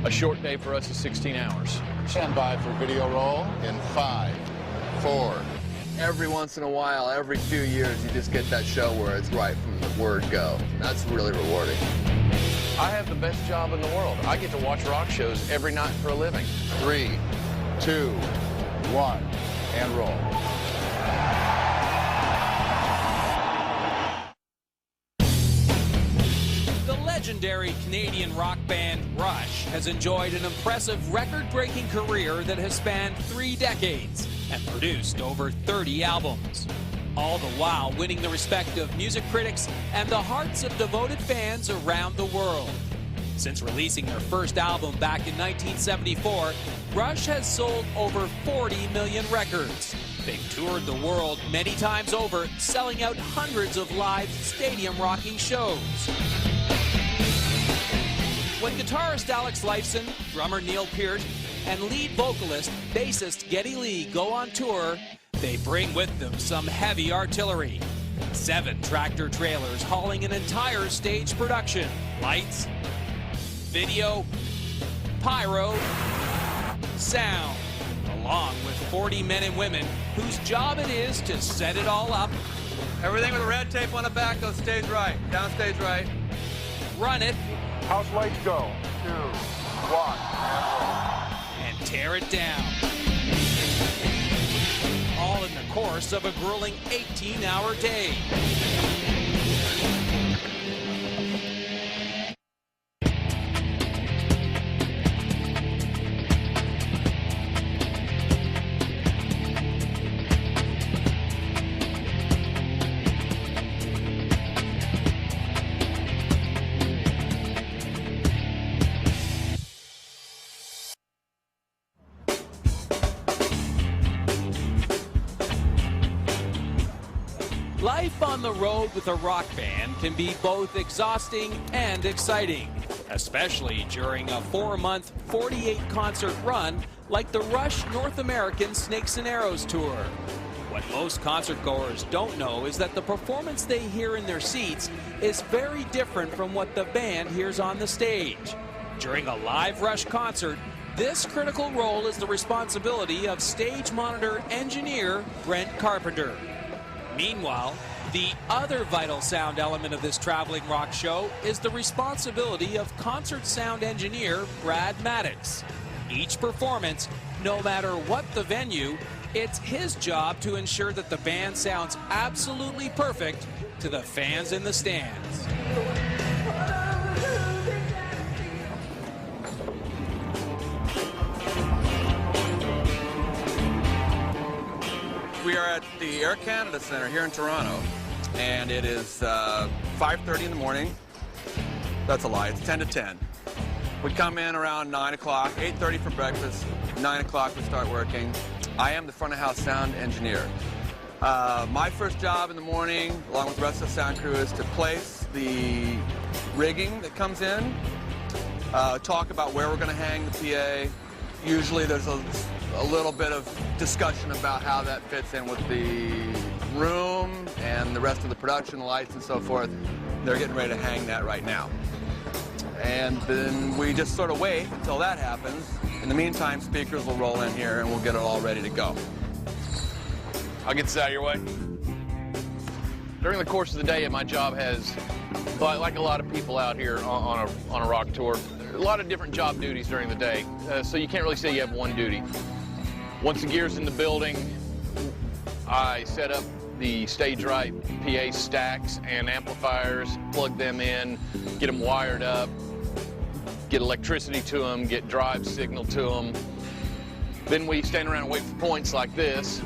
A short day for us is 16 hours. Stand by for video roll in 5, 4. Every once in a while, every few years, you just get that show where it's right from the word go. That's really rewarding. I have the best job in the world. I get to watch rock shows every night for a living. 3, 2, 1, and roll. The legendary Canadian rock band Rush has enjoyed an impressive record-breaking career that has spanned 3 decades and produced over 30 albums. All the while winning the respect of music critics and the hearts of devoted fans around the world. Since releasing their first album back in 1974, Rush has sold over 40 million records. They've toured the world many times over, selling out hundreds of live stadium rocking shows. When guitarist Alex Lifeson, drummer Neil Peart, and lead vocalist, bassist Geddy Lee go on tour, they bring with them some heavy artillery. 7 tractor trailers hauling an entire stage production. Lights, video, pyro, sound, along with 40 men and women whose job it is to set it all up. Everything with the red tape on the back goes stage right, down stage right. Run it. House lights go. 2, 1, and roll. And tear it down. All in the course of a grueling 18-hour day. Life on the road with a rock band can be both exhausting and exciting, especially during a 4-month, 48-concert run like the Rush North American Snakes and Arrows Tour. What most concertgoers don't know is that the performance they hear in their seats is very different from what the band hears on the stage. During a live Rush concert, this critical role is the responsibility of stage monitor engineer Brent Carpenter. Meanwhile, the other vital sound element of this traveling rock show is the responsibility of concert sound engineer Brad Maddox. Each performance, no matter what the venue, it's his job to ensure that the band sounds absolutely perfect to the fans in the stands. We are at the Air Canada Centre here in Toronto, and it is 5:30 in the morning. That's a lie, it's 10 to 10. We come in around 9 o'clock, 8:30 for breakfast, 9 o'clock we start working. I am the front of house sound engineer. My first job in the morning, along with the rest of the sound crew, is to place the rigging that comes in, talk about where we're going to hang the PA. Usually there's a little bit of discussion about how that fits in with the room and the rest of the production, lights and so forth. They're getting ready to hang that right now. And then we just sort of wait until that happens. In the meantime, speakers will roll in here and we'll get it all ready to go. I'll get this out of your way. During the course of the day, my job has, like a lot of people out here on a rock tour, a lot of different job duties during the day, so you can't really say you have one duty. Once the gear's in the building, I set up the stage right PA stacks and amplifiers, plug them in, get them wired up, get electricity to them, get drive signal to them. Then we stand around and wait for points like this.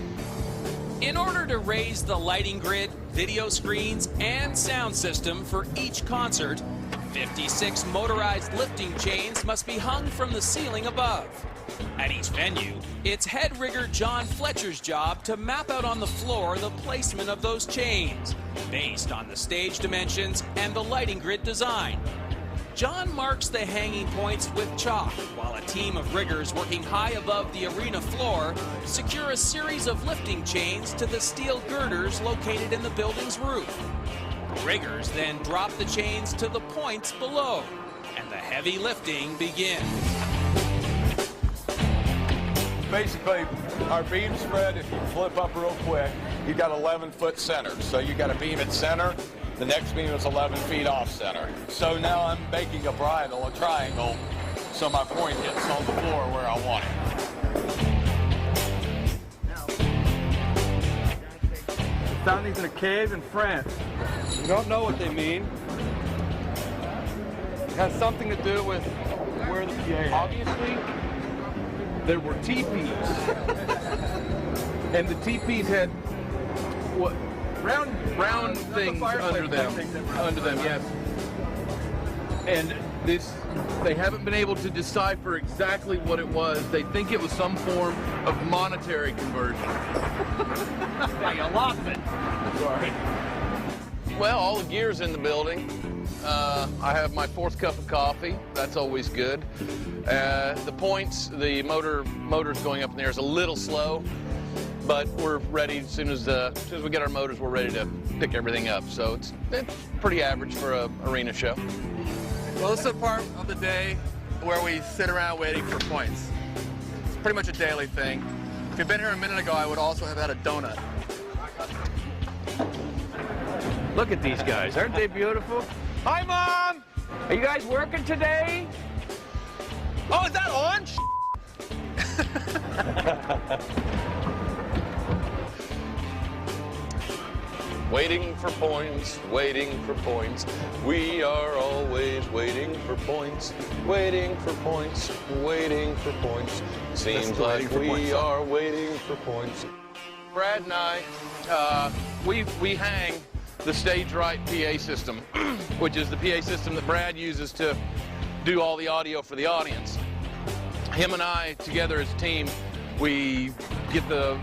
In order to raise the lighting grid, video screens, and sound system for each concert, 56 motorized lifting chains must be hung from the ceiling above. At each venue, it's head rigger John Fletcher's job to map out on the floor the placement of those chains, based on the stage dimensions and the lighting grid design. John marks the hanging points with chalk, while a team of riggers working high above the arena floor secure a series of lifting chains to the steel girders located in the building's roof. Riggers then drop the chains to the points below, and the heavy lifting begins. basically, our beam spread, if you flip up real quick, you got 11-foot center. So you got a beam at center. The next beam is 11 feet off center. So now I'm making a bridle, a triangle, so my point hits on the floor where I want it. Found these in a cave in France. We don't know what they mean. It has something to do with where the PA is. Obviously, there were teepees. And the teepees had what round things under them. Yes. And they haven't been able to decipher exactly what it was. They think it was some form of monetary conversion. Yeah, you lost it. Sorry. Well, all the gear's in the building. I have my 4th cup of coffee. That's always good. The points, the motor's going up in the air is a little slow, but we're ready as soon as we get our motors, we're ready to pick everything up. So it's pretty average for an arena show. Well, this is the part of the day where we sit around waiting for points. It's pretty much a daily thing. If you'd been here a minute ago, I would also have had a donut. Look at these guys. Aren't they beautiful? Hi, Mom! Are you guys working today? Oh, is that on? Waiting for points, waiting for points. We are always waiting for points, waiting for points, waiting for points. Seems like we are waiting for points. Brad and I, we hang the Stage Right PA system, which is the PA system that Brad uses to do all the audio for the audience. Him and I, together as a team, we get the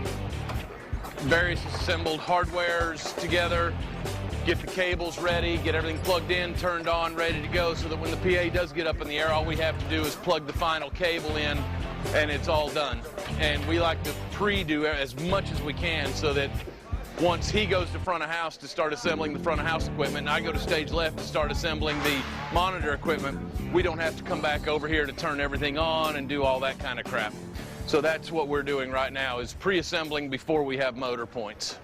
various assembled hardwares together, get the cables ready, get everything plugged in, turned on, ready to go, so that when the PA does get up in the air, all we have to do is plug the final cable in, and it's all done. And we like to pre-do as much as we can, so that once he goes to front of house to start assembling the front of house equipment, and I go to stage left to start assembling the monitor equipment, we don't have to come back over here to turn everything on and do all that kind of crap. So that's what we're doing right now, is pre-assembling before we have motor points.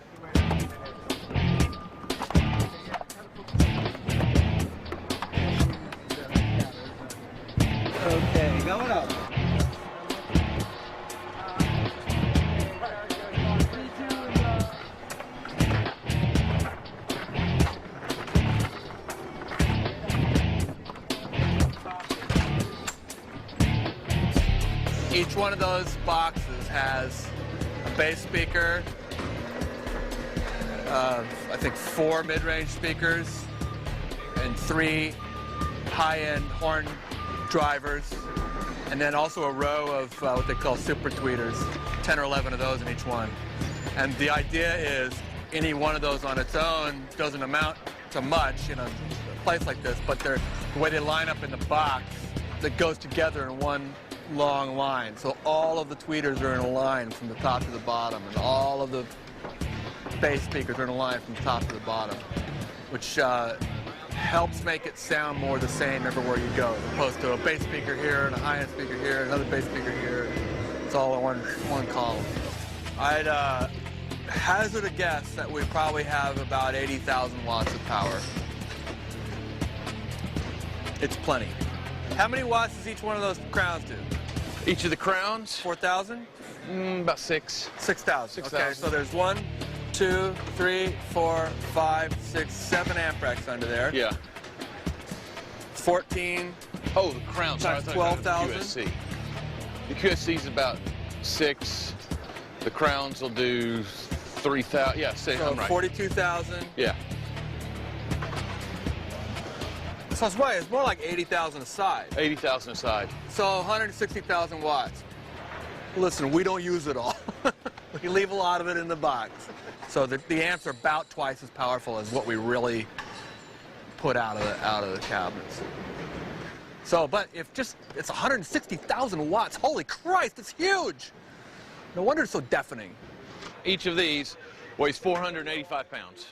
Okay, going up. Each one of those boxes has a bass speaker, I think 4 mid-range speakers, and 3 high-end horn drivers, and then also a row of what they call super tweeters, 10 or 11 of those in each one. And the idea is any one of those on its own doesn't amount to much in a place like this, but the way they line up in the box, that goes together in one long line. So all of the tweeters are in a line from the top to the bottom, and all of the bass speakers are in a line from the top to the bottom, which helps make it sound more the same everywhere you go, as opposed to a bass speaker here and a high-end speaker here, another bass speaker here. It's all in one column. I'd hazard a guess that we probably have about 80,000 watts of power. It's plenty. How many watts does each one of those crowns do? Each of the crowns? 4,000? About 6. 6,000. 6,000. Okay, so there's 1, 2, 3, 4, 5, 6, 7 amp racks under there. Yeah. 14. Oh, the crowns. Times 12,000. QSC. The QSC is about 6. The crowns will do 3,000. Yeah, say So I'm right. 42,000. Yeah. So it's right. It's more like 80,000 a side. 80,000 a side. So 160,000 watts. Listen, we don't use it all. We leave a lot of it in the box. So the amps are about twice as powerful as what we really put out of the cabinets. So, but if it's 160,000 watts. Holy Christ, it's huge. No wonder it's so deafening. Each of these weighs 485 pounds.